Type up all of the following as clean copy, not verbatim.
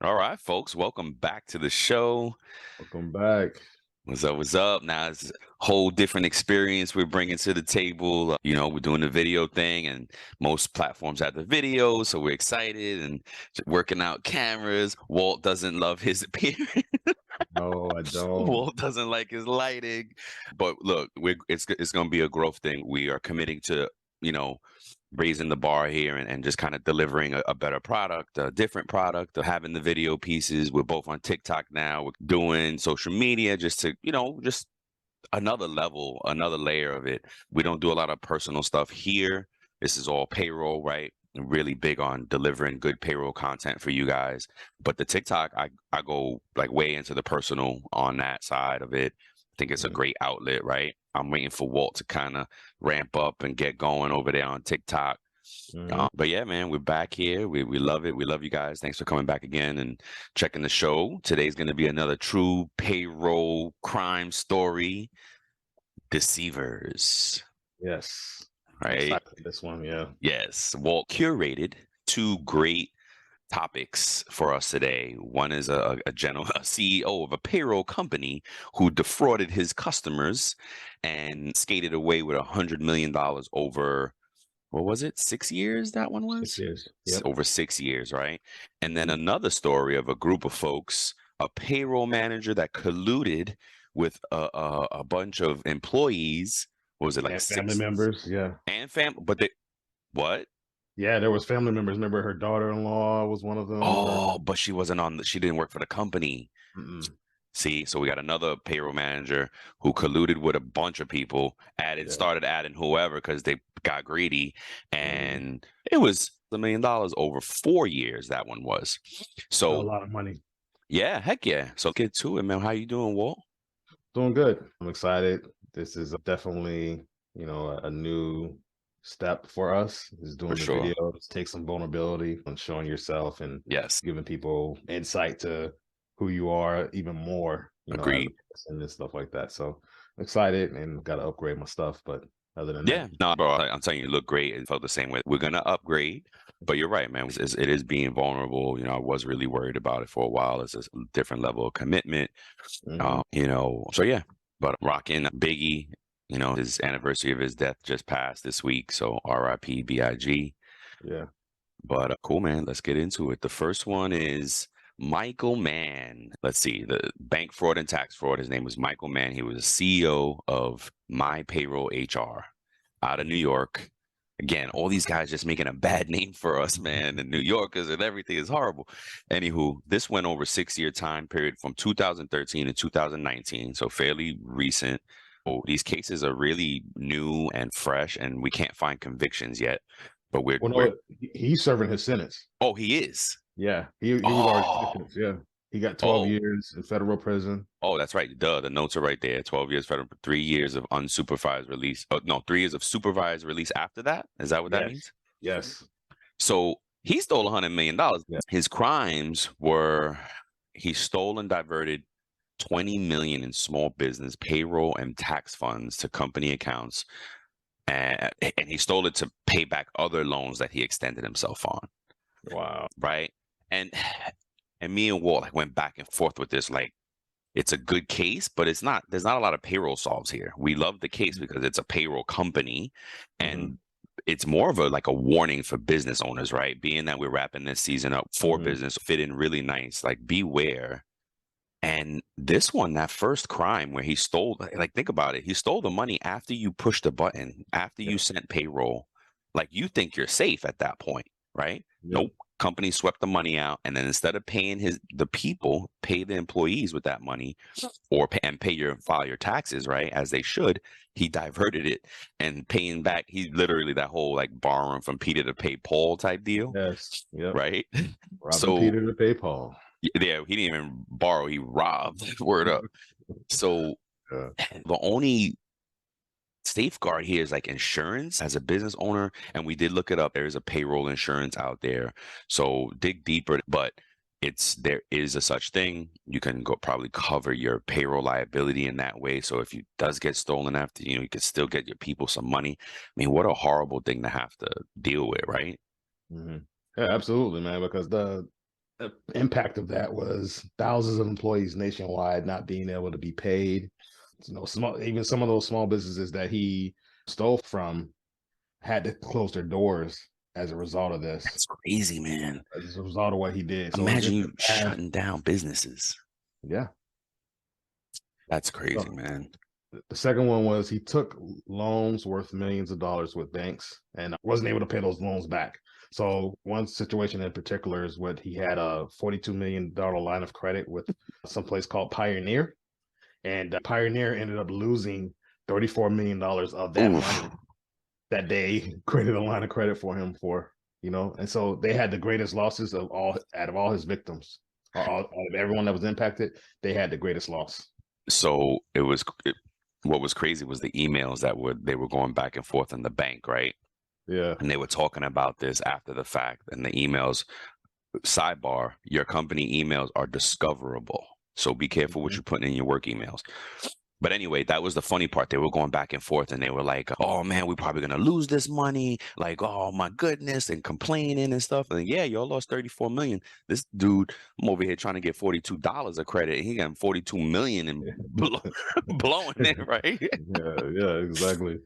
All right, folks, welcome back to the show. Welcome back. What's up? What's up? Now it's a whole different experience we're bringing to the table. We're doing the video thing, and most platforms have the video, so we're excited and working out cameras. Walt doesn't love his appearance. No, I don't. Walt doesn't like his lighting, but look, it's going to be a growth thing. We are committing to you know raising the bar here and just kind of delivering a better product, a different product, having the video pieces. We're both on TikTok now. We're doing social media just to just another level, another layer of it. We don't do a lot of personal stuff here. This is all payroll, right? Really big on delivering good payroll content for you guys. But the TikTok, I go like way into the personal on that side of it. I think it's a Yeah. great outlet, right? I'm waiting for Walt to kind of ramp up and get going over there on TikTok. Mhm. But yeah, man, we're back here. We love it. We love you guys. Thanks for coming back again and checking the show. Today's going to be another true payroll crime story. Deceivers, Yes. I'm right? excited for this one. Yeah. Yes. Walt curated two great topics for us today. One is a CEO of a payroll company who defrauded his customers and skated away with $100 million over, what was it, 6 years? That one 6 was years. Yep. over 6 years, right? And then Mhm. another story of a group of folks, a payroll manager that colluded with a bunch of employees. What was it, like And family six members. Yeah. and fam? But they what? Yeah, there was family members. Remember her daughter-in-law was one of them. Oh, but she wasn't on. She didn't work for the company. Mm-mm. See, so we got another payroll manager who colluded with a bunch of people, Yeah. started adding whoever because they got greedy, Mhm. and it was $1 million over 4 years. That one was. A So lot of money. yeah, heck yeah. So get to it, man. How you doing, Walt? Doing good. I'm excited. This is definitely, a new step for us is For doing the sure. videos, take some vulnerability and showing yourself and Yes, giving people insight to who you are even more, as a agreed. person and stuff like that. So I'm excited and got to upgrade my stuff. But other than that, Yeah, no, bro. I'm telling you, you look great. It felt the same way. We're gonna upgrade, but you're right, man. It is being vulnerable. I was really worried about it for a while. It's a different level of commitment. hmm So yeah, but rocking Biggie, his anniversary of his death just passed this week. So RIP BIG. yeah, But cool, man. Let's get into it. The first one is Michael Mann. Let's see, the bank fraud and tax fraud. His name was Michael Mann. He was a CEO of My Payroll HR out of New York. Again, all these guys just making a bad name for us, man. And New Yorkers and everything is horrible. Anywho, this went over 6 year time period from 2013 to 2019, so fairly recent. Oh, these cases are really new and fresh, and we can't find convictions yet. But we're well, we're no, he's serving his sentence. oh, he is. Yeah, he was already Oh, sentenced. Yeah, he got 12 oh, years in federal prison. oh, that's right. Duh, the notes are right there. 12 years federal, 3 years of unsupervised release. Oh, no, 3 years of supervised release after that. Is that what that Yes, means? yes, So he stole $100 million. yeah. His crimes were he stole and diverted 20 million in small business payroll and tax funds to company accounts. And he stole it to pay back other loans that he extended himself on. Wow. Right. And and me and Walt like went back and forth with this. Like, it's a good case, but there's not a lot of payroll solves here. We love the case because it's a payroll company, hmm and it's more of a like a warning for business owners, right? Being that we're wrapping this season up for hmm business, fit in really nice. Like, beware. And this one, that first crime where he stole, like, think about it. He stole the money after you pushed the button, after Yeah. you sent payroll. Like, you think you're safe at that point, right? Yep. Nope. Company swept the money out, and then instead of paying the people, pay the employees with that money, or file your taxes, right, as they should. He diverted it and paying back. He literally, that whole like borrowing from Peter to pay Paul type deal, Yes. Yep. right? Robbing So Peter to pay Paul. yeah, he didn't even borrow, he robbed. Word up. So Yeah. the only safeguard here is like insurance as a business owner, and we did look it up. There is a payroll insurance out there, so dig deeper. But there is a such thing. You can go probably cover your payroll liability in that way. So if you does get stolen after, you could still get your people some money. I mean, what a horrible thing to have to deal with, right? hmm Yeah, absolutely, man. Because the impact of that was thousands of employees nationwide not being able to be paid. Even some of those small businesses that he stole from had to close their doors as a result of this, That's crazy, man. as a result of what he did. So Imagine just you shutting down businesses. yeah. That's crazy, So man. the second one was he took loans worth millions of dollars with banks and wasn't able to pay those loans back. So one situation in particular is what he had a $42 million line of credit with some place called Pioneer. And Pioneer ended up losing $34 million of that money Oof. that they created a line of credit for him for, and so they had the greatest losses of all out of all his victims, out of everyone that was impacted, they had the greatest loss. So what was crazy was the emails they were going back and forth in the bank, right? Yeah. And they were talking about this after the fact. And the emails, sidebar, your company emails are discoverable. So be careful what you're putting in your work emails. But anyway, that was the funny part. They were going back and forth and they were like, oh man, we're probably going to lose this money. Like, oh my goodness, and complaining and stuff. And yeah, y'all lost 34 million. This dude, I'm over here trying to get $42 of credit. And he got 42 million and blowing it, right? Yeah, exactly.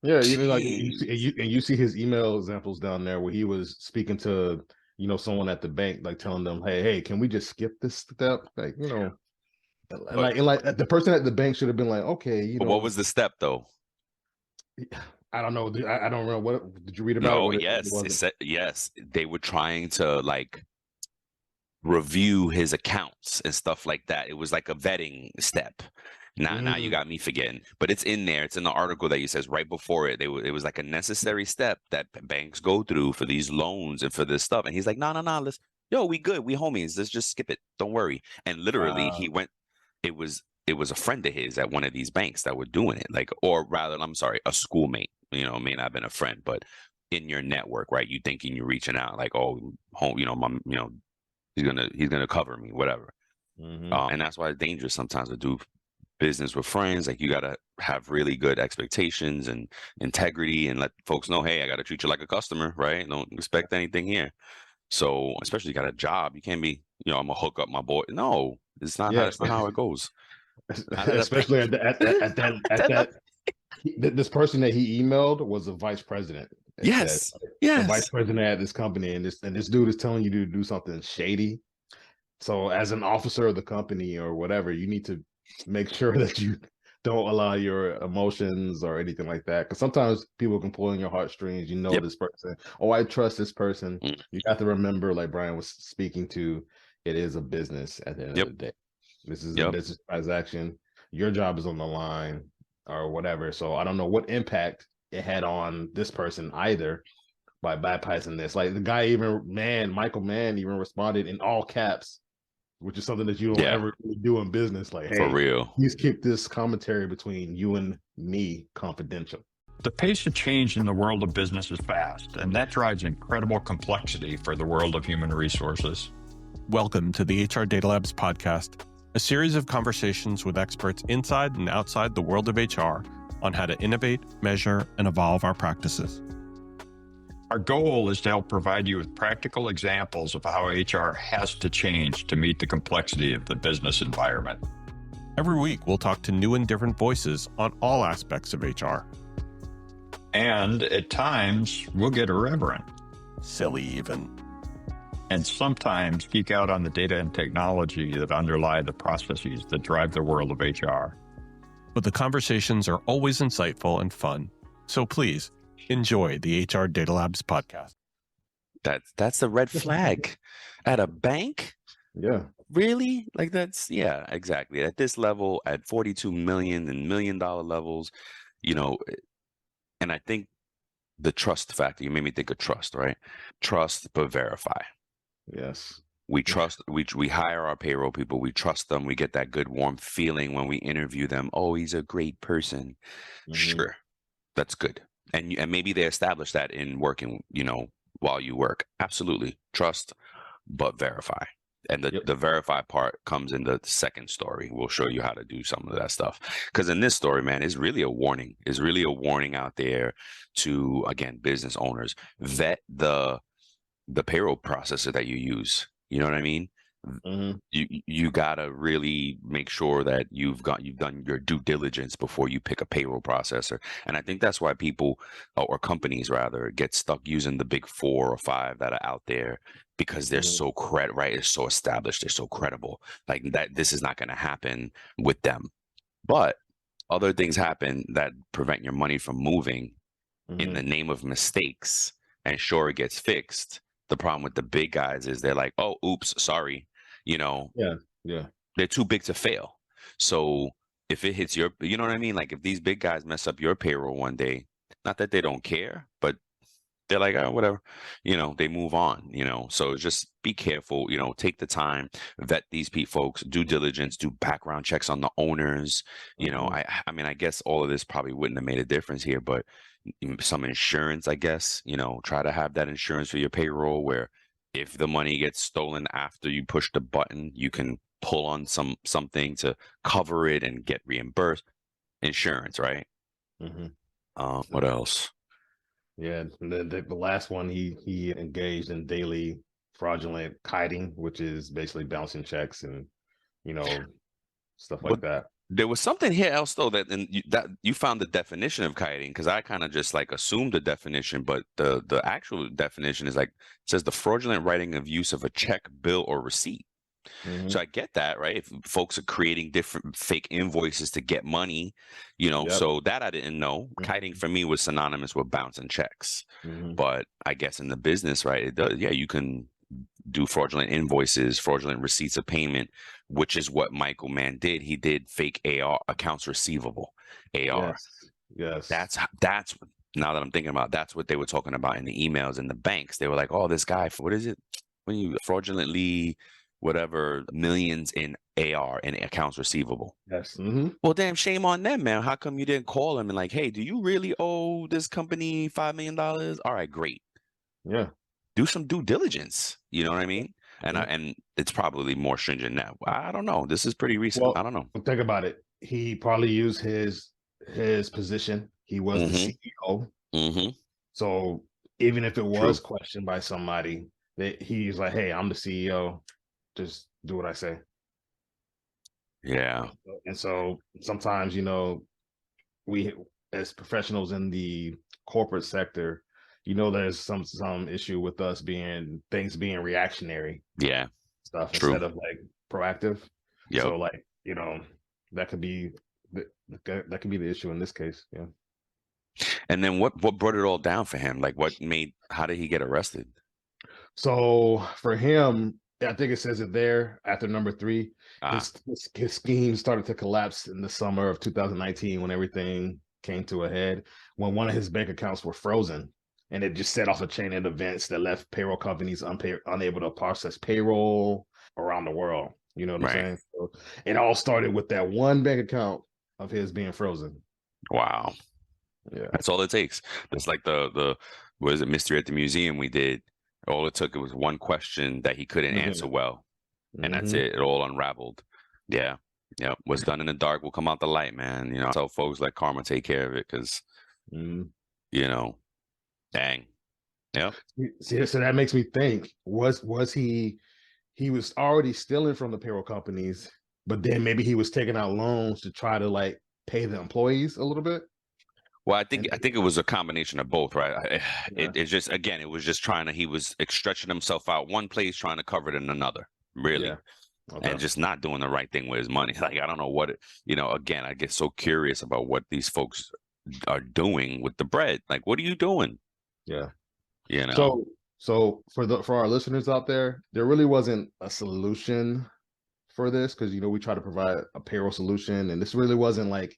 Yeah, like you see his email examples down there where he was speaking to someone at the bank, like telling them, hey, can we just skip this step? Like, and like the person at the bank should have been like, okay, But what was the step though? I don't know. I don't know. What did you read about it? No, What it yes, it was? said yes. They were trying to like review his accounts and stuff like that. It was like a vetting step. Now you got me forgetting, but it's in there. It's in the article that you says right before it. It was like a necessary step that banks go through for these loans and for this stuff. And he's like, no, let's, we good, we homies. Let's just skip it. Don't worry. And literally, he went. It was a friend of his at one of these banks that were doing it, like, or rather, I'm sorry, a schoolmate. May not have been a friend, but in your network, right? You thinking you're reaching out, like, oh, home, he's gonna cover me, whatever. And that's why it's dangerous sometimes to do business with friends. Like you gotta have really good expectations and integrity, and let folks know, hey, I gotta treat you like a customer, right? Don't expect anything here. So, especially you got a job, you can't be, I'm gonna hook up my boy. No, it's not. Yeah, That's not how it goes. Not at a bank. especially at that this person that he emailed was a vice president. Yes, A vice yes. president at this company, and this dude is telling you to do something shady. So, as an officer of the company or whatever, you need to make sure that you don't allow your emotions or anything like that. Because sometimes people can pull in your heartstrings. Yep. This person. Oh, I trust this person. Mm. You have to remember, like Brian was speaking to, it is a business at the end Yep. of the day. This is a Yep. business transaction. Your job is on the line or whatever. So I don't know what impact it had on this person either by bypassing this. Like the guy Michael Mann even responded in all caps, which is something that you don't Yeah. ever really do in business. Like, For hey, real. please keep this commentary between you and me confidential. The pace of change in the world of business is fast, and that drives incredible complexity for the world of human resources. Welcome to the HR Data Labs podcast, a series of conversations with experts inside and outside the world of HR on how to innovate, measure, and evolve our practices. Our goal is to help provide you with practical examples of how HR has to change to meet the complexity of the business environment. Every week, we'll talk to new and different voices on all aspects of HR. And at times, we'll get irreverent. Silly even. And sometimes geek out on the data and technology that underlie the processes that drive the world of HR. But the conversations are always insightful and fun. So please, enjoy the HR Data Labs podcast. That's a red flag at a bank. Yeah. Really? Like yeah, exactly. At this level, at 42 million and $1 million levels, and I think the trust factor, you made me think of trust, right? Trust, but verify. Yes. We trust, we hire our payroll people. We trust them. We get that good, warm feeling when we interview them. Oh, he's a great person. Sure. That's good. And maybe they establish that in working, while you work. Absolutely. Trust, but verify. And the verify part comes in the second story. We'll show you how to do some of that stuff. Because in this story, man, it's really a warning. It's really a warning out there to, again, business owners. Vet the payroll processor that you use. You know what I mean? Mhm. You gotta really make sure that you've done your due diligence before you pick a payroll processor. And I think that's why people, or companies rather, get stuck using the big 4 or 5 that are out there, because they're Mhm. so right, they're so established, they're so credible. Like that, this is not gonna happen with them. But other things happen that prevent your money from moving in the Mhm. name of mistakes, and sure, it gets fixed. The problem with the big guys is they're like, oh, oops, sorry. You know, Yeah. Yeah. they're too big to fail. So if it hits your, you know what I mean? Like if these big guys mess up your payroll one day, not that they don't care, but they're like, oh, whatever, they move on, so just be careful, take the time, vet these folks, due diligence, do background checks on the owners. Mhm. I mean, I guess all of this probably wouldn't have made a difference here, but some insurance, I guess, try to have that insurance for your payroll where if the money gets stolen after you push the button, you can pull on something to cover it and get reimbursed. Insurance, right? Mhm. What else? Yeah, and then the last one, he engaged in daily fraudulent kiting, which is basically bouncing checks and you know stuff But like that. there was something here else though that you found the definition of kiting, because I kind of just like assumed the definition, but the actual definition is like, it says the fraudulent writing of use of a check, bill, or receipt. Hmm. So I get that, right? If folks are creating different fake invoices to get money, Yep. so that I didn't know. Kiting Hmm. for me was synonymous with bouncing checks. Hmm. But I guess in the business, right, it does, yeah, you can do fraudulent invoices, fraudulent receipts of payment, which is what Michael Mann did. He did fake AR, accounts receivable, AR. Yes. Yes. That's now that I'm thinking about it, that's what they were talking about in the emails in the banks. They were like, "Oh, this guy, what is it? When you fraudulently whatever millions in AR and accounts receivable." Yes. Hmm. Well, damn shame on them, man. How come you didn't call him and like, "Hey, do you really owe this company $5 million? All right, great. Yeah. Do some due diligence." You know what I mean? And Hmm. and it's probably more stringent now. I don't know. This is pretty recent. Well, I don't know. think about it. He probably used his position. He was the Mm-hmm. CEO. Mm-hmm. So even if it was True. questioned by somebody, that he's like, "Hey, I'm the CEO. Just do what I say." Yeah. And so sometimes, we as professionals in the corporate sector, there's some issue with us being reactionary Yeah. stuff True. instead of like proactive. Yep. So like, that could be that could be the issue in this case. Yeah. And then what brought it all down for him? Like how did he get arrested? So for him, I think it says it there after number 3, Ah, his scheme started to collapse in the summer of 2019 when everything came to a head, when one of his bank accounts were frozen, and it just set off a chain of events that left payroll companies unable to process payroll around the world. You know what I'm right. saying? So it all started with that one bank account of his being frozen. Wow. Yeah. That's all it takes. That's like the what is it, Mystery at the Museum we did. All it took, it was one question that he couldn't answer well. And that's Hmm. it. It all unraveled. Yeah. Yeah. What's done in the dark will come out the light, man. I tell folks like karma take care of it because, Hmm. you know, dang. Yep. See, so that makes me think: was he was already stealing from the payroll companies, but then maybe he was taking out loans to try to like pay the employees a little bit. Well, And I think it was a combination of both, right? yeah, It's just, again, it was just he was stretching himself out one place, trying to cover it in another, yeah, really, and okay, just not doing the right thing with his money. Like I don't know what again, I get so curious about what these folks are doing with the bread. Like, what are you doing? yeah. You know? So for our listeners out there really wasn't a solution for this because we try to provide a payroll solution, and this really wasn't like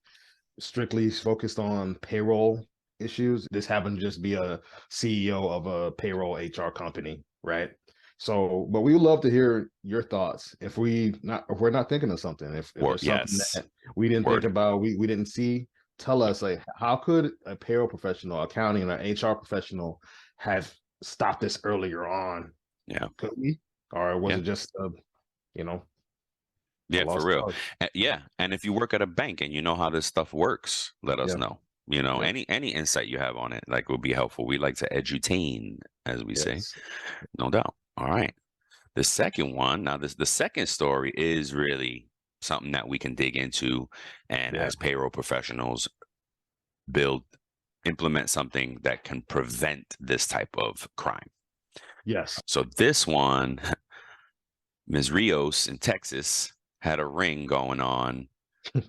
strictly focused on payroll issues. This happened to just be a CEO of a payroll HR company, right? So, but we would love to hear your thoughts. If we're not thinking of something, if Word, there's something yes, that we didn't think word. about, we didn't see, tell us like how could a payroll professional, accounting, or HR professional have stopped this earlier on? Yeah, Could we, or was yeah. it just you know a Yeah, for lost real. cause? Yeah, and if you work at a bank and you know how this stuff works, let us Yeah, know. yeah, Any insight you have on it, like, would be helpful. We like to edutain, as we say. yes. No doubt. All right. The second one, now the second story is really something that we can dig into, and as payroll professionals, implement something that can prevent this type of crime. Yes. So this one, Ms. Rios in Texas had a ring going on.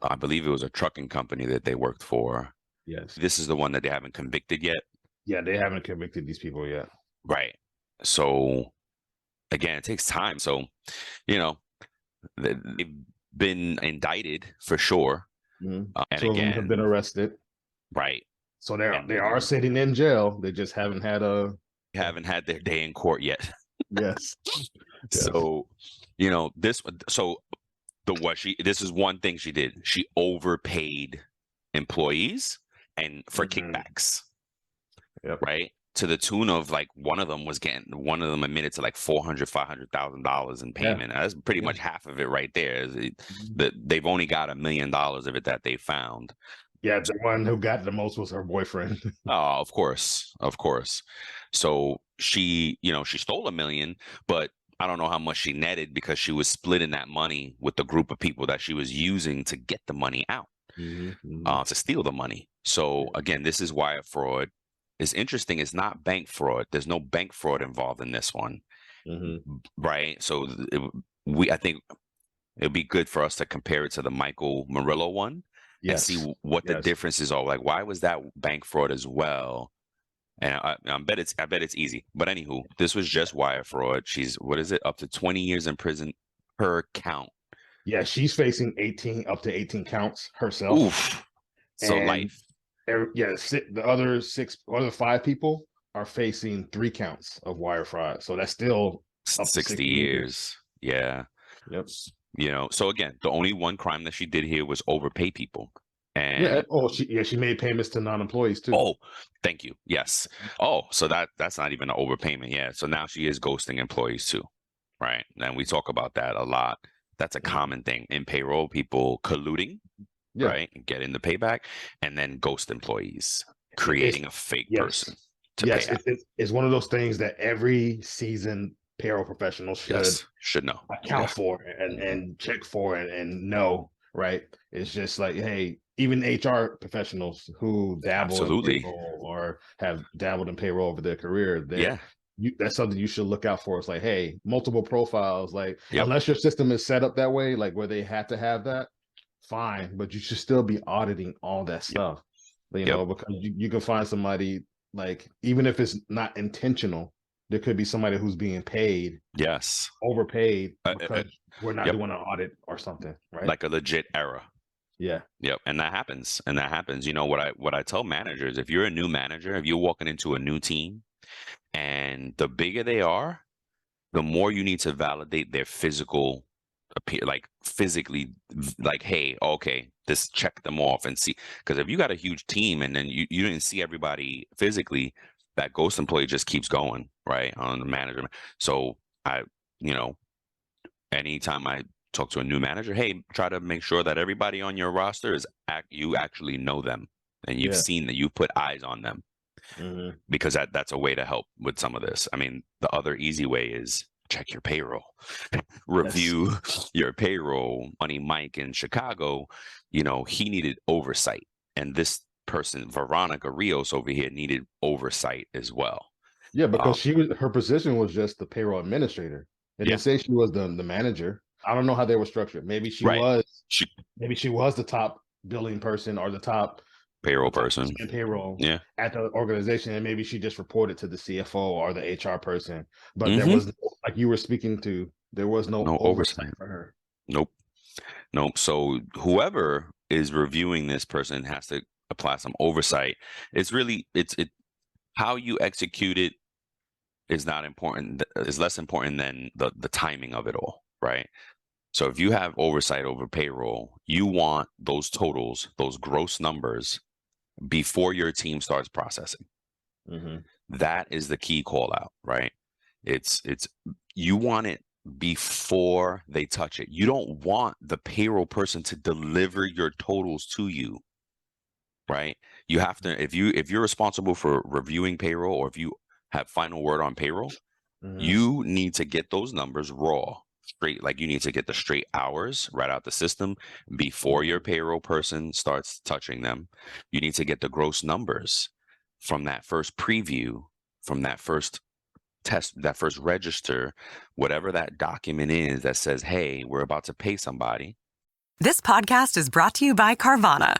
I believe it was a trucking company that they worked for. Yes. This is the one that they haven't convicted yet. Yeah, they haven't convicted these people yet. Right. So again, it takes time. So, they've been indicted for sure. Mm-hmm. And Two again, of them have been arrested. Right. So they are sitting in jail. They just haven't had their day in court yet. Yes. So, this is one thing she did. She overpaid employees and for kickbacks. Yep. Right. To the tune of like one of them admitted to like $400,000-$500,000 in payment. That's pretty much half of it right there. They've only got $1 million of it that they found. Yeah, the one who got the most was her boyfriend. Oh, of course. So she stole $1 million, but I don't know how much she netted because she was splitting that money with the group of people that she was using to get the money out, to steal the money. So again, this is wire fraud. It's interesting. It's not bank fraud. There's no bank fraud involved in this one, right? So I think it'd be good for us to compare it to the Michael Murillo one and see what the differences are. Like, why was that bank fraud as well? And I bet it's easy. But anywho, this was just wire fraud. She's up to 20 years in prison per count. Yeah, she's facing up to 18 counts herself. Oof. So life. The other 5 people are facing 3 counts of wire fraud. So that's still up 60 years. Yeah. Yep. So again, the only one crime that she did here was overpay people. And she made payments to non-employees too. Oh, thank you. Yes. Oh, so that's not even an overpayment. Yeah. So now she is ghosting employees too. Right. And we talk about that a lot. That's a common thing in payroll, people colluding. Right, and getting the payback, and then ghost employees, creating a fake person to pay out. It's one of those things that every seasoned payroll professional should know, account for, and check for, and know. Right, it's just like, hey, even HR professionals who dabble in payroll or have dabbled in payroll over their career, that's something you should look out for. It's like, hey, multiple profiles, like unless your system is set up that way, like where they have to have that. Fine, but you should still be auditing all that stuff, because you can find somebody, like, even if it's not intentional, there could be somebody who's being paid, overpaid, because we're not doing an audit or something, right? Like a legit error. Yeah. Yep. And that happens. What I tell managers, if you're a new manager, if you're walking into a new team, and the bigger they are, the more you need to validate their physical appear, like physically, like, hey, okay, this, check them off and see. Because if you got a huge team and then you didn't see everybody physically, that ghost employee just keeps going, right, on the manager. So anytime I talk to a new manager, hey, try to make sure that everybody on your roster you actually know them and you've seen that, you put eyes on them, because that's a way to help with some of this. I mean, the other easy way is check your payroll, review your payroll. Money Mike in Chicago, he needed oversight. And this person, Veronica Rios over here, needed oversight as well. Yeah, because her position was just the payroll administrator. It didn't say she was the manager. I don't know how they were structured. Maybe she was the top billing person or the top payroll person in payroll at the organization, and maybe she just reported to the CFO or the HR person, but there was, like you were speaking to, there was no oversight for her. Nope. So whoever is reviewing this person has to apply some oversight. It's really how you execute it is not important, is less important than the timing of it all, right? So if you have oversight over payroll, you want those totals, those gross numbers, before your team starts processing. That is the key call out, right? It's you want it before they touch it. You don't want the payroll person to deliver your totals to you, right? You have to, if you're responsible for reviewing payroll, or if you have final word on payroll, You need to get those numbers raw, straight. Like you need to get the straight hours right out the system before your payroll person starts touching them. You need to get the gross numbers from that first preview, from that first test, that first register, whatever that document is that says, hey, we're about to pay somebody. This podcast is brought to you by Carvana.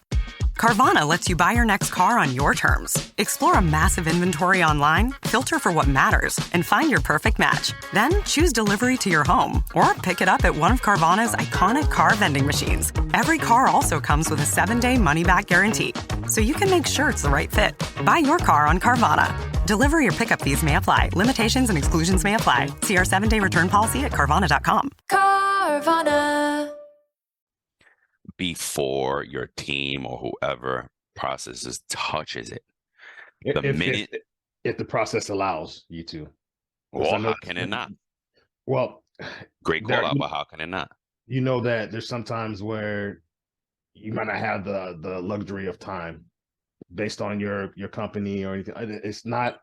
Carvana lets you buy your next car on your terms. Explore a massive inventory online, filter for what matters, and find your perfect match. Then choose delivery to your home or pick it up at one of Carvana's iconic car vending machines. Every car also comes with a 7-day money-back guarantee, so you can make sure it's the right fit. Buy your car on Carvana. Delivery or pickup fees may apply. Limitations and exclusions may apply. See our 7-day return policy at Carvana.com. Carvana. Before your team or whoever processes touches it. If the process allows you to. Well, how can it not? Well, great call out, but how can it not? You know that there's sometimes where you might not have the luxury of time based on your company or anything. It's not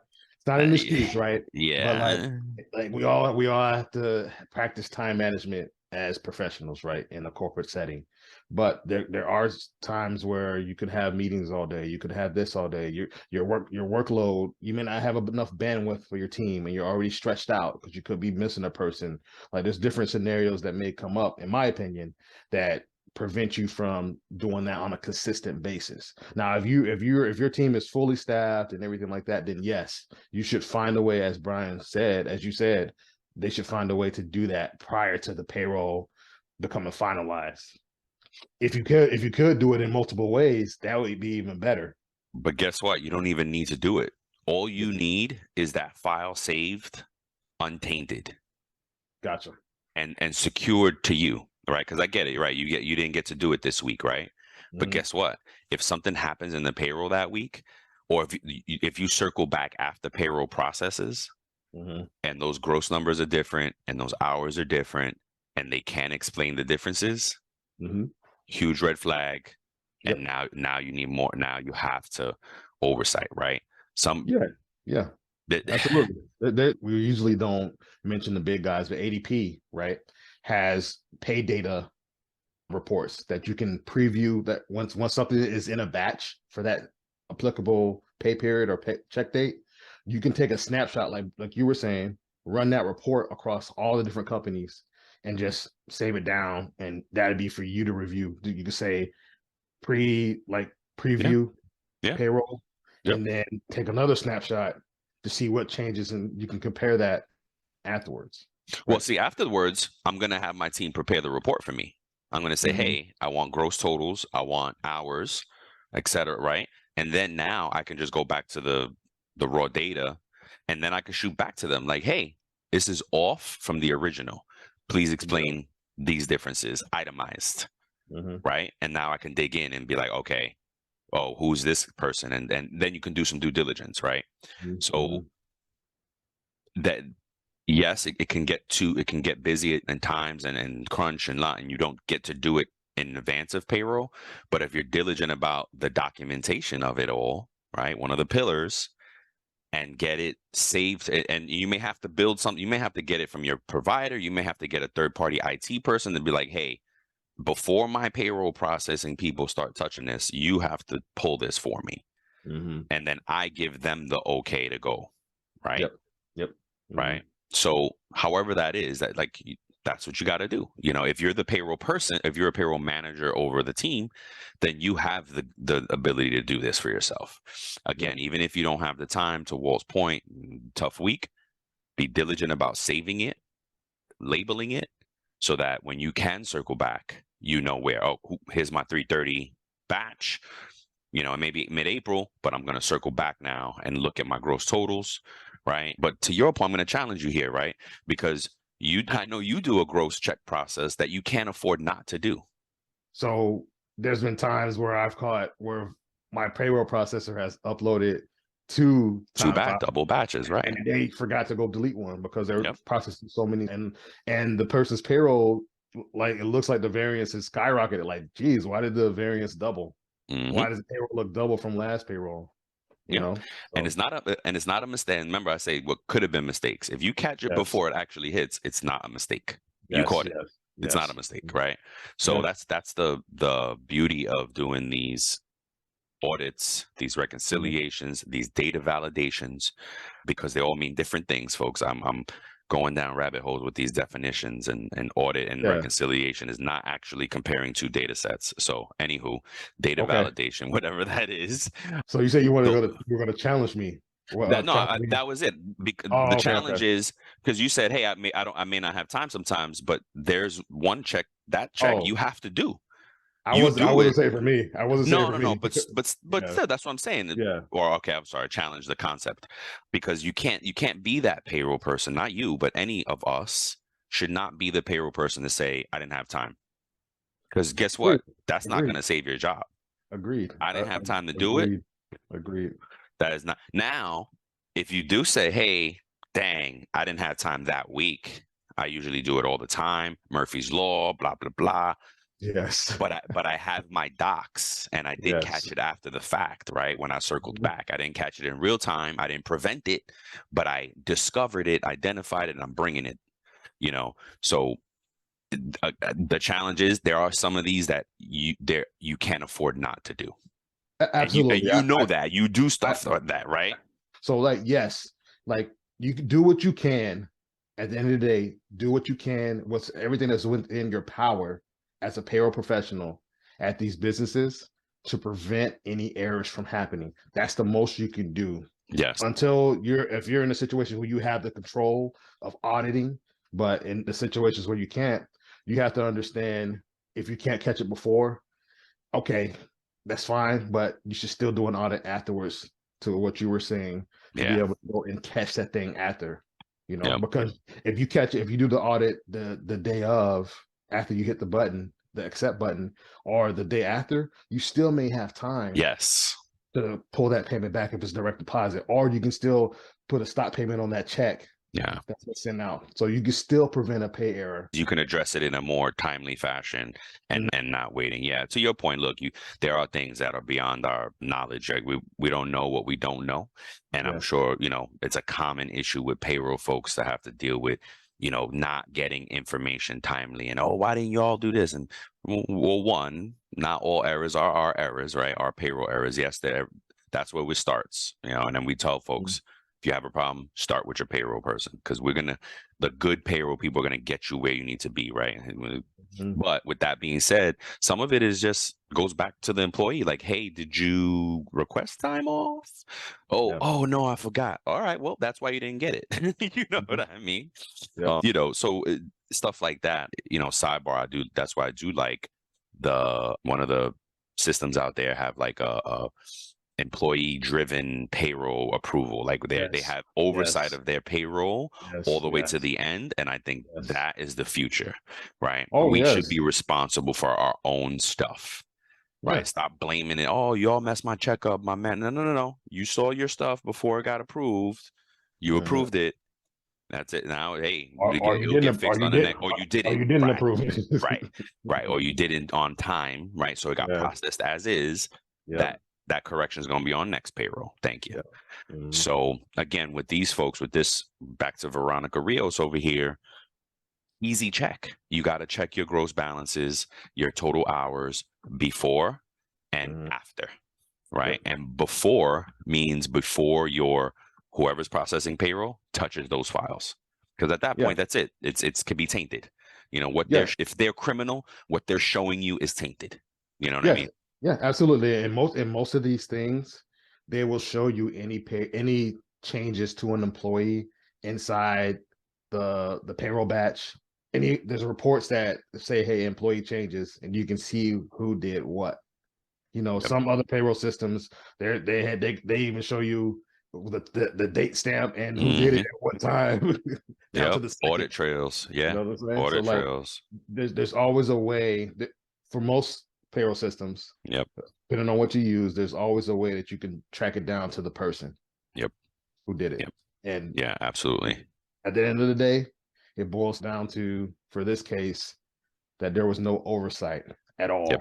an excuse, right? Yeah. But like we all have to practice time management as professionals, right, in a corporate setting. But there are times where you could have meetings all day, you could have this all day, your workload, you may not have enough bandwidth for your team and you're already stretched out because you could be missing a person. Like there's different scenarios that may come up, in my opinion, that prevent you from doing that on a consistent basis. Now, if your team is fully staffed and everything like that, then yes, you should find a way, as Brian said, as you said, they should find a way to do that prior to the payroll becoming finalized. If you could do it in multiple ways, that would be even better. But guess what? You don't even need to do it. All you need is that file saved, untainted. Gotcha. And secured to you, right? Because I get it, right? You didn't get to do it this week, right? But guess what? If something happens in the payroll that week, or if you circle back after payroll processes, and those gross numbers are different, and those hours are different, and they can't explain the differences, huge red flag. Yep. And now you need more. Now you have to oversight, right? Yeah. Absolutely. We usually don't mention the big guys, but ADP, right, has pay data reports that you can preview that once something is in a batch for that applicable pay period or check date, you can take a snapshot, like you were saying, run that report across all the different companies and just save it down, and that'd be for you to review. You could say preview payroll, and then take another snapshot to see what changes, and you can compare that afterwards. Well, see, afterwards, I'm going to have my team prepare the report for me. I'm going to say, hey, I want gross totals, I want hours, et cetera, right? And then now I can just go back to the raw data, and then I can shoot back to them like, hey, this is off from the original. Please explain these differences, itemized, right? And now I can dig in and be like, okay, oh, who's this person? And then you can do some due diligence, right? So that, yes, it can get busy at times and crunch and lot, and you don't get to do it in advance of payroll. But if you're diligent about the documentation of it all, right, one of the pillars, and get it saved, and you may have to build something, you may have to get it from your provider, you may have to get a third-party IT person to be like, hey, before my payroll processing people start touching this, you have to pull this for me. And then I give them the okay to go, right? Yep. Right. So however that is, that like that's what you got to do. You know, if you're the payroll person, if you're a payroll manager over the team, then you have the ability to do this for yourself. Again, even if you don't have the time, to Walt's point, tough week, be diligent about saving it, labeling it, so that when you can circle back, you know where, oh, here's my 330 batch, you know, maybe mid-April, but I'm going to circle back now and look at my gross totals, right? But to your point, I'm going to challenge you here, right? Because I know you do a gross check process that you can't afford not to do. So there's been times where I've caught where my payroll processor has uploaded two double batches, right? And they forgot to go delete one because they're processing so many, and the person's payroll, like, it looks like the variance is skyrocketed. Like, geez, why did the variance double? Why does the payroll look double from last payroll? you Yeah. know. And it's not a mistake. And remember, I say what could have been mistakes. If you catch it Yes. before it actually hits, it's not a mistake. You Yes, caught it. yes, It's not a yes. mistake, right? So Yes. that's the beauty of doing these audits, these reconciliations, these data validations, because they all mean different things, folks. I'm going down rabbit holes with these definitions, and audit and Yeah. reconciliation is not actually comparing two data sets. So anywho, data Okay. validation, whatever that is. So you say you want to So- go to, you're going to challenge me. Well, that, no, challenge me. that was it. Because Oh, the okay, challenge okay. is because you said, "Hey, I may not have time sometimes," but there's one check. That check Oh. you have to do. I You wasn't do it. saying for me. I wasn't saying for No. me. But Yeah. still, that's what I'm saying. Yeah. Or okay, I'm sorry. Challenge the concept, because you can't be that payroll person. Not you, but any of us should not be the payroll person to say I didn't have time. Because guess what? That's not Agreed. going to save your job. Agreed. I didn't have time to do it. Agreed. That is not. Now, if you do say, "Hey, dang, I didn't have time that week. I usually do it all the time. Murphy's Law, blah blah blah." Yes. But I have my docs, and I did Yes. catch it after the fact, right? When I circled Mhm. back, I didn't catch it in real time. I didn't prevent it, but I discovered it, identified it, and I'm bringing it. So the challenge is there are some of these that you can't afford not to do. Absolutely. And you know that you do stuff like that, right? So like, yes, like you can do what you can. At the end of the day, do what you can. What's everything that's within your power as a payroll professional at these businesses to prevent any errors from happening. That's the most you can do. Yes. Until if you're in a situation where you have the control of auditing, but in the situations where you can't, you have to understand if you can't catch it before, okay, that's fine, but you should still do an audit afterwards, to what you were saying, to be able to go and catch that thing after, because if you do the audit the day of, after you hit the button, the accept button, or the day after, you still may have time Yes. to pull that payment back if it's direct deposit, or you can still put a stop payment on that check. Yeah. That's what's sent out. So you can still prevent a pay error. You can address it in a more timely fashion and not waiting. Yeah. To your point, look, there are things that are beyond our knowledge. Like we don't know what we don't know. And I'm sure, it's a common issue with payroll folks to have to deal with, not getting information timely, and, why didn't you all do this? And well, one, not all errors are our errors, right? Our payroll errors. Yes, that's where it starts, and then we tell folks, if you have a problem, start with your payroll person, because the good payroll people are going to get you where you need to be, right? But with that being said, some of it is just goes back to the employee. Like, hey, did you request time off? Oh, no, I forgot. All right, well, that's why you didn't get it. You know what I mean? So stuff like that. Sidebar. That's why I do like one of the systems out there have like a employee driven payroll approval. Like they have oversight of their payroll all the way to the end. And I think that is the future, right? We should be responsible for our own stuff, right? Stop blaming it. Oh, y'all messed my check up, my man. No. You saw your stuff before it got approved. You approved it. That's it. Now, hey, it'll get fixed on the next, or you didn't. Or you didn't approve it. Right. Or you didn't on time, right? So it got processed as is. That correction is going to be on next payroll. Thank you. So again, with these folks, with this, back to Veronica Rios over here, easy check. You got to check your gross balances, your total hours before and after, right? And before means before whoever's processing payroll touches those files, because at that point, that's it. It could be tainted. If they're criminal, what they're showing you is tainted. You know what I mean? Yeah, absolutely. And most of these things, they will show you any changes to an employee inside the payroll batch. There's reports that say, hey, employee changes, and you can see who did what. Some other payroll systems, they even show you the date stamp and who did it at what time. Down to the audit trails. Yeah. You know what I'm saying? Audit trails. There's always a way for most payroll systems. Depending on what you use, there's always a way that you can track it down to the person. Who did it. And yeah, absolutely. At the end of the day, it boils down to, for this case, that there was no oversight at all.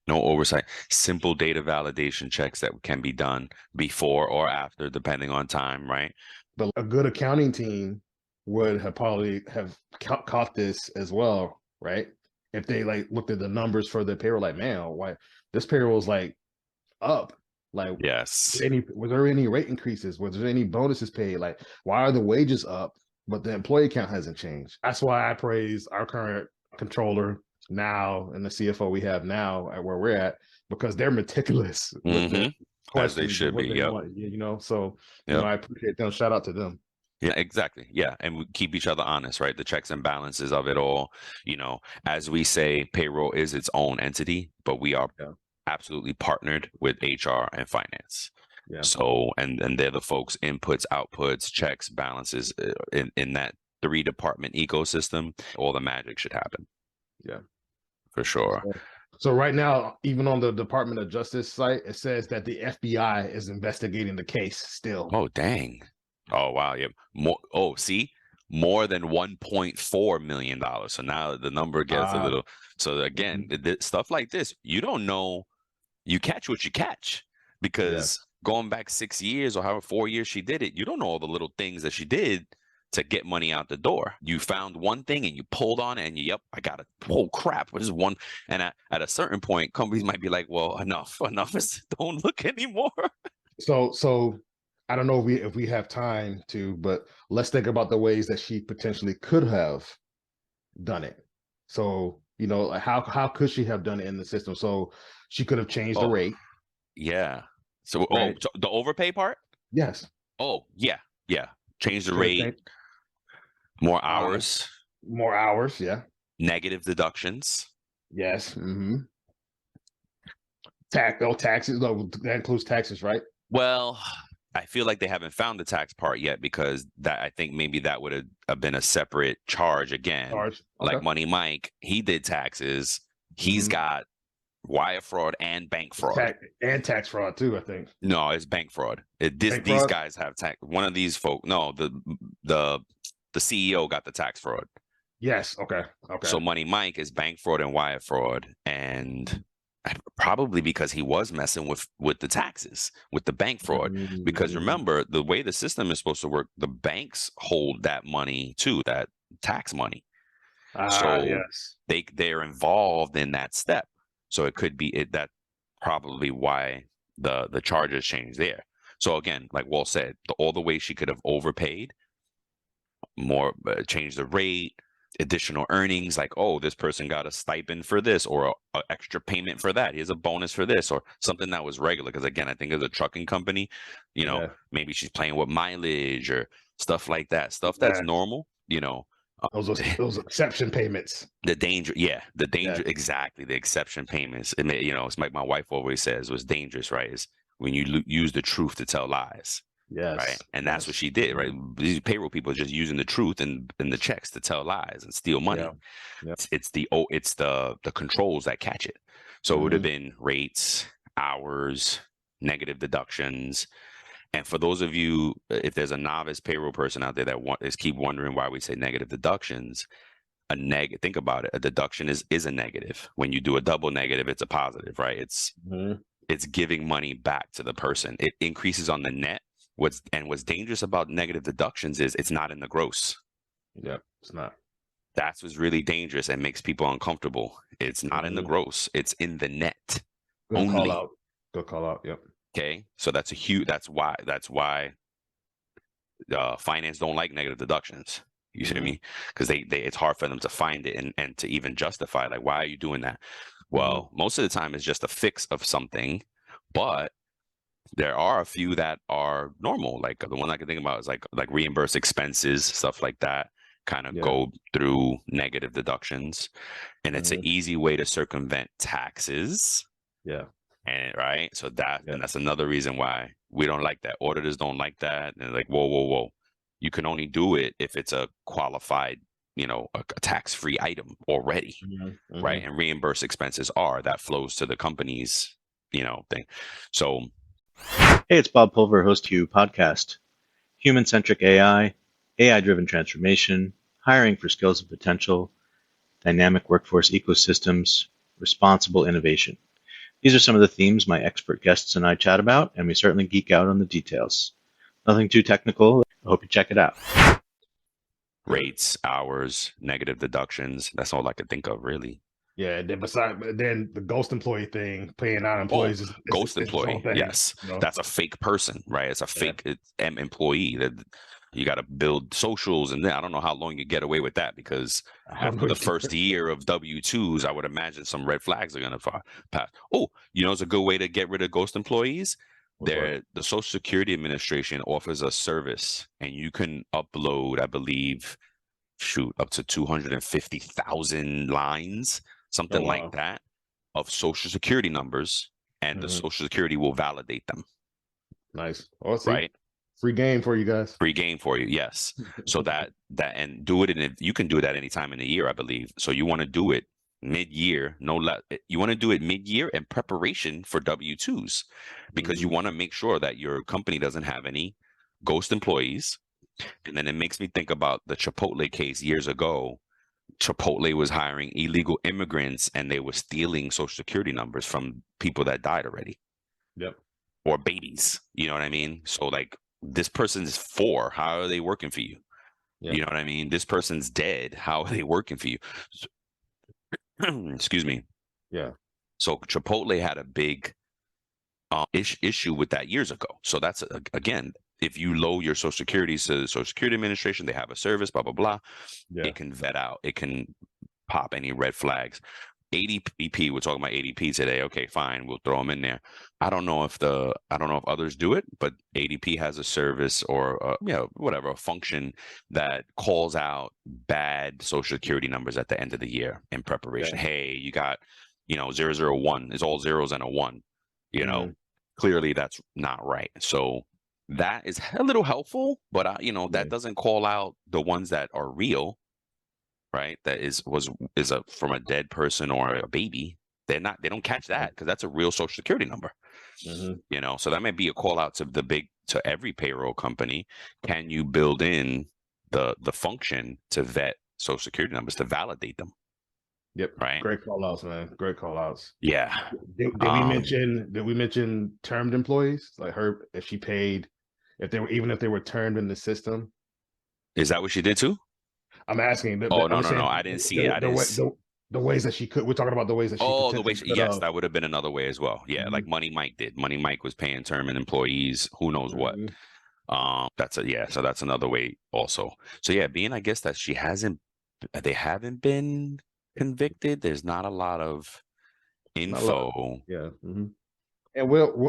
No oversight. Simple data validation checks that can be done before or after, depending on time, right? But a good accounting team would have probably have caught this as well, right? If they like looked at the numbers for the payroll, like, man, why this payroll is like up? Like, Yes. was there any rate increases? Was there any bonuses paid? Like, why are the wages up, but the employee count hasn't changed? That's why I praise our current controller now and the CFO we have now at where we're at, because they're meticulous with their As they questions should and what be. they Yep. want, so Yep. I appreciate them. Shout out to them. Yeah, exactly. Yeah. And we keep each other honest, right? The checks and balances of it all. As we say, payroll is its own entity, but we are absolutely partnered with HR and finance. Yeah. So, and they're the folks, inputs, outputs, checks, balances in that 3-department ecosystem. All the magic should happen. Yeah. For sure. So right now, even on the Department of Justice site, it says that the FBI is investigating the case still. Oh, dang. Oh, wow. Yeah. More than $1.4 million. So now the number gets a little. So again, stuff like this, you don't know. You catch what you catch, because going back 6 years or however 4 years she did it, you don't know all the little things that she did to get money out the door. You found one thing and you pulled on it, and I got it. Oh crap! What is one? And at a certain point, companies might be like, "Well, enough is. Don't look anymore." So I don't know if we have time to, but let's think about the ways that she potentially could have done it. So how could she have done it in the system? So she could have changed the rate. Yeah. So right? so the overpay part? Yes. Oh yeah. Change the rate. More hours. More hours. Yeah. Negative deductions. Yes. Mm-hmm. Taxes. No, that includes taxes, right? Well, I feel like they haven't found the tax part yet, because I think maybe that would have been a separate charge again. Okay. Like Money Mike, he did taxes. He's got wire fraud and bank fraud. And tax fraud too, I think. No, it's bank fraud. These guys have tax. One of these folk. No, the CEO got the tax fraud. Yes. Okay. So Money Mike is bank fraud and wire fraud, and probably because he was messing with the taxes, with the bank fraud. Because remember, the way the system is supposed to work, the banks hold that money too, that tax money. So they're involved in that step. So it could be that probably why the charges changed there. So again, like Walt said, all the ways she could have overpaid, more changed the rate, additional earnings, like, oh, this person got a stipend for this, or an extra payment for that. Here's a bonus for this, or something that was regular. Because again, I think as a trucking company, maybe she's playing with mileage or stuff like that. Stuff that's normal, those exception payments. The danger, exactly. The exception payments. It's like my wife always says, was dangerous, right? Is when you use the truth to tell lies. Yes. Right. And that's what she did, right? These payroll people are just using the truth and the checks to tell lies and steal money. Yeah. It's the controls that catch it. So it would have been rates, hours, negative deductions. And for those of you, if there's a novice payroll person out there that keep wondering why we say negative deductions, think about it. A deduction is a negative. When you do a double negative, it's a positive, right? It's giving money back to the person. It increases on the net. What's dangerous about negative deductions is it's not in the gross. Yeah, it's not. That's what's really dangerous and makes people uncomfortable. It's not in the gross. It's in the net. Good call out. Good call out. Yep. Okay, so that's why finance don't like negative deductions. You see what I mean? Because it's hard for them to find it and to even justify, like, why are you doing that? Well, most of the time it's just a fix of something, but there are a few that are normal. Like the one I can think about is like reimburse expenses, stuff like that, kind of go through negative deductions, and it's an easy way to circumvent taxes. Yeah. And right, so and that's another reason why we don't like that. Auditors don't like that, and like, whoa, you can only do it if it's a qualified, a tax-free item already, right? And reimburse expenses that flows to the company's, thing. So, hey, it's Bob Pulver, host to podcast. Human-centric AI, AI-driven transformation, hiring for skills and potential, dynamic workforce ecosystems, responsible innovation. These are some of the themes my expert guests and I chat about, and we certainly geek out on the details. Nothing too technical. I hope you check it out. Rates, hours, negative deductions. That's all I could think of, really. Yeah, then then the ghost employee thing, paying out Oh, employees is ghost its whole employee. thing. Yes. You know? That's a fake person, right? It's a Yeah. fake employee that you got to build socials. And then I don't know how long you get away with that, because after the first year of W-2s, I would imagine some red flags are going to pass. Oh, it's a good way to get rid of ghost employees. The Social Security Administration offers a service, and you can upload, I believe, up to 250,000 lines, something like that, of Social Security numbers, and the Social Security will validate them. Nice. Right? Free game for you guys. Free game for you, yes. So that and do it, and you can do it at any time in the year, I believe. So you want to do it mid-year, you want to do it mid-year in preparation for W-2s, because you want to make sure that your company doesn't have any ghost employees. And then it makes me think about the Chipotle case years ago. Chipotle was hiring illegal immigrants, and they were stealing Social Security numbers from people that died already. Yep. Or babies. You know what I mean? So, like, this person's 4. How are they working for you? Yep. You know what I mean? This person's dead. How are they working for you? Excuse me. Yeah. So Chipotle had a big issue with that years ago. So that's, again, if you load your Social Security to the Social Security Administration, they have a service, blah, blah, blah. Yeah. It can vet out. It can pop any red flags. ADP, we're talking about ADP today. Okay, fine, we'll throw them in there. I don't know if others do it, but ADP has a service or whatever, a function that calls out bad Social Security numbers at the end of the year in preparation. Yeah. Hey, you got 001. It's all zeros and a 1. Clearly that's not right. So that is a little helpful, but that doesn't call out the ones that are real. Right, that is from a dead person or a baby. They don't catch that, because that's a real Social Security number. So that might be a call out to every payroll company. Can you build in the function to vet Social Security numbers, to validate them? Yep. Right. Great call outs, man. Great call outs. Yeah. Did we mention termed employees, like her, if they were termed in the system? Is that what she did too? I'm asking. No, I didn't see it. The ways that she could. We're talking about the ways that she. Oh, the way. Yes, that would have been another way as well. Yeah, like Money Mike did. Money Mike was paying term and employees. Who knows what? So that's another way also. So yeah, being, I guess, that they haven't been convicted. There's not a lot of info. Yeah. And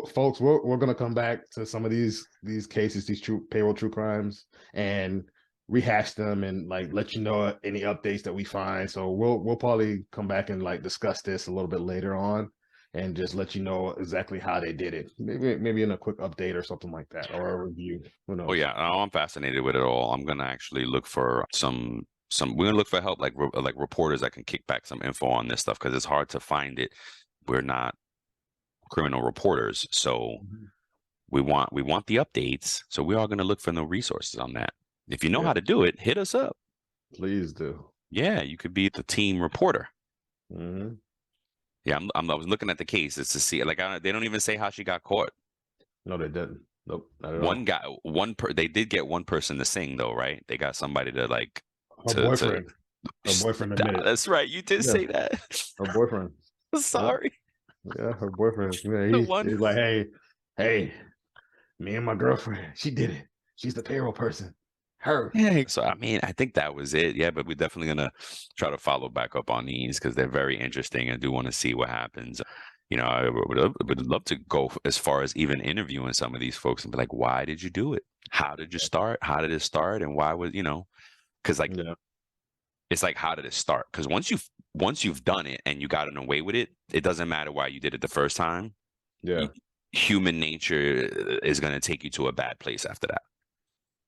folks, we're gonna come back to some of these cases, these payroll true crimes, and rehash them and let you know any updates that we find. So we'll probably come back and discuss this a little bit later on, and just let you know exactly how they did it. Maybe in a quick update or something like that, or a review. Who knows? Oh yeah, I'm fascinated with it all. I'm gonna actually look for some. We're gonna look for help, like reporters that can kick back some info on this stuff, because it's hard to find it. We're not criminal reporters, so we want the updates. So we are gonna look for the resources on that. If you know how to do it, hit us up. Please do. Yeah, you could be the team reporter. Yeah, I was looking at the cases to see, they don't even say how she got caught. No, they didn't. Nope, not at all. They did get one person to sing though, right? They got somebody to her boyfriend. Her boyfriend admitted. That's right. You did say that. Her boyfriend. Sorry. Yeah, her boyfriend. Yeah, he's like, hey, me and my girlfriend, she did it. She's the payroll person. Her. Yeah, so I mean, I think that was it. Yeah, but we're definitely gonna try to follow back up on these, because they're very interesting. I do want to see what happens. I would love to go as far as even interviewing some of these folks and be like, why did you do it? How did you start? How did it start? And why was because it's like, how did it start? Because once you've done it and you gotten away with it, it doesn't matter why you did it the first time. Yeah, human nature is gonna take you to a bad place after that.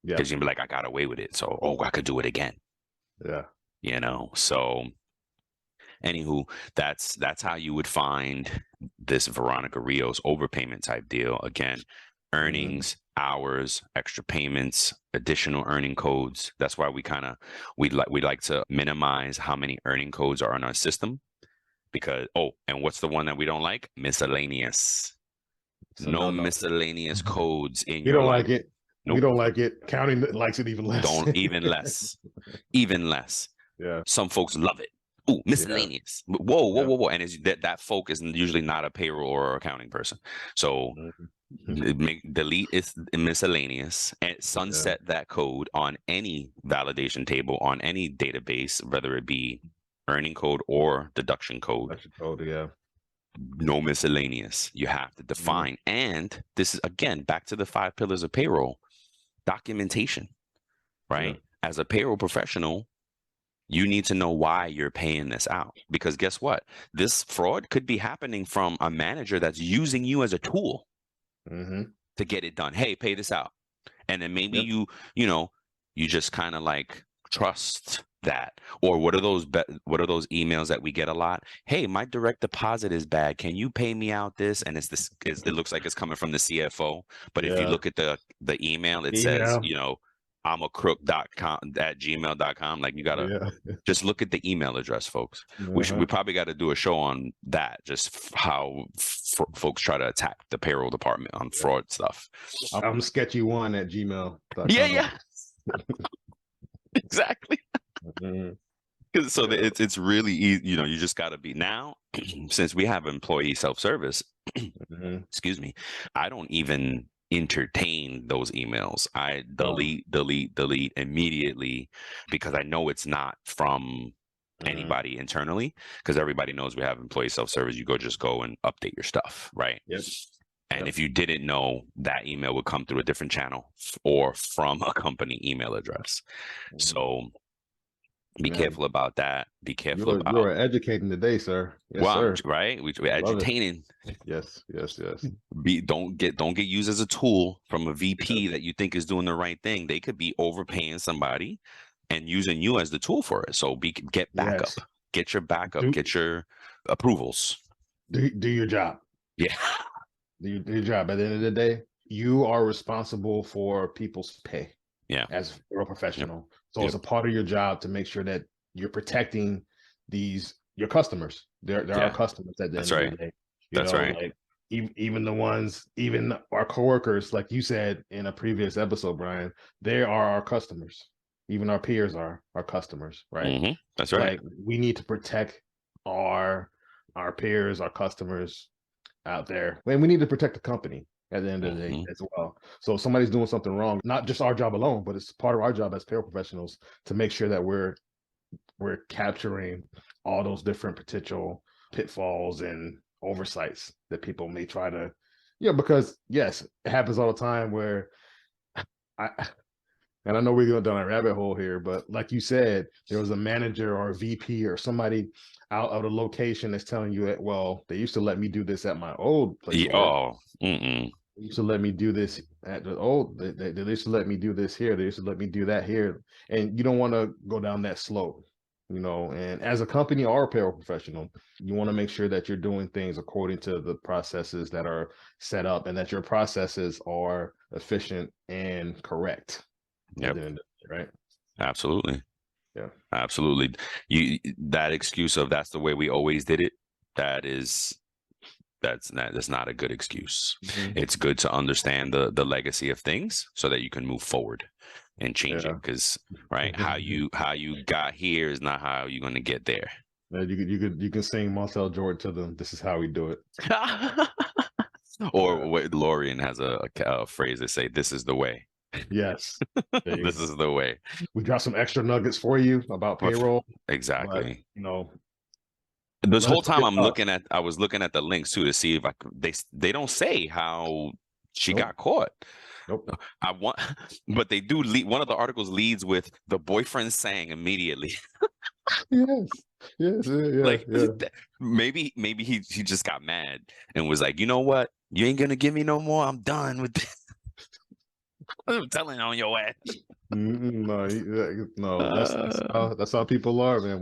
Yeah, because you'll be like, I got away with it, so I could do it again. Yeah, So, anywho, that's how you would find this Veronica Rios overpayment type deal. Again, earnings, hours, extra payments, additional earning codes. That's why we like to minimize how many earning codes are in our system, because, and what's the one that we don't like? Miscellaneous. So No no. miscellaneous codes in We your don't life. like it. Nope. We don't like it. Counting likes it even less. Don't even less. Even less. Yeah. Some folks love it. Ooh, miscellaneous. Whoa. And it's that folk is usually not a payroll or accounting person. So delete is miscellaneous and sunset that code on any validation table, on any database, whether it be earning code or deduction code. Deduction code, yeah. No miscellaneous. You have to define. And this is, again, back to the 5 pillars of payroll. Documentation, right? Yeah. As a payroll professional, you need to know why you're paying this out, because guess what? This fraud could be happening from a manager that's using you as a tool to get it done. Hey, pay this out. And then maybe you just kind of like trust that. Or what are those emails that we get a lot? Hey, my direct deposit is bad. Can you pay me out this? And it looks like it's coming from the CFO. But if you look at the email, it says, I'm a crook.com at gmail.com. Like, you gotta just look at the email address, folks. We probably got to do a show on that, just how folks try to attack the payroll department on fraud stuff. I'm sketchy1 at gmail.com. Yeah. Exactly. So it's really easy. You just got to be, now, since we have employee self-service, excuse me, I don't even entertain those emails. I delete immediately, because I know it's not from anybody internally, because everybody knows we have employee self-service. You just go and update your stuff, right? And if you didn't know, that email would come through a different channel or from a company email address. So be careful about that. Be careful about. You are educating today, sir. Yes, well, sir. Right? We're edutaining. Yes. Don't get used as a tool from a VP that you think is doing the right thing. They could be overpaying somebody and using you as the tool for it. So get backup. Get your backup. Get your approvals. Do your job. Yeah. Do your job. At the end of the day, you are responsible for people's pay. Yeah. As a professional. So it's a part of your job to make sure that you're protecting your customers. There are customers at the end of the day. That's right. Like, even the ones, even our coworkers, like you said in a previous episode, Brian, they are our customers. Even our peers are our customers, right? That's right. Like, we need to protect our peers, our customers out there. And we need to protect the company at the end of the day as well. So if somebody's doing something wrong, not just our job alone, but it's part of our job as payroll professionals to make sure that we're capturing all those different potential pitfalls and oversights that people may try to, because yes, it happens all the time where and I know we're going down a rabbit hole here, but like you said, there was a manager or a VP or somebody out of the location that's telling you that, well, they used to let me do this at my old place. They used to let me do this at the old. They used to let me do this here. They used to let me do that here. And you don't want to go down that slope, And as a company or a payroll professional, you want to make sure that you're doing things according to the processes that are set up, and that your processes are efficient and correct. Yep. Right. Absolutely. Yeah. Absolutely. That excuse of that's the way we always did it, that's not a good excuse. It's good to understand the legacy of things so that you can move forward and change it, because how you got here is not how you're going to get there. You can sing Marcel Jordan to them. This is how we do it. Or what Lorian has a phrase that say, "This is the way." Yes. This is the way. We got some extra nuggets for you about payroll. Exactly. But, this whole time I was looking at the links too to see if they don't say how she got caught. Nope. But they do one of the articles leads with the boyfriend saying immediately. Yes. Maybe he just got mad and was like, you know what? You ain't gonna give me no more. I'm done with this. I'm telling on your ass. No, that's how people are, man.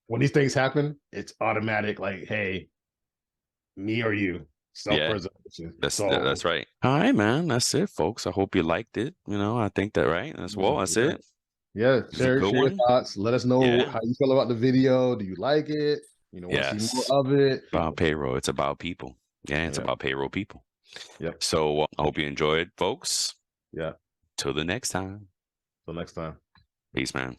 When these things happen, it's automatic. Like, hey, me or you, self-preservation. That's right. All right, man. That's it, folks. I hope you liked it. I think that right. That's it. Yeah, share your thoughts. Let us know how you feel about the video. Do you like it? You know, want to see Yes. more of it. About payroll. It's about people. Yeah, it's Yep. about payroll people. Yep. So I hope you enjoyed, folks. Yeah. Till the next time. Till next time. Peace, man.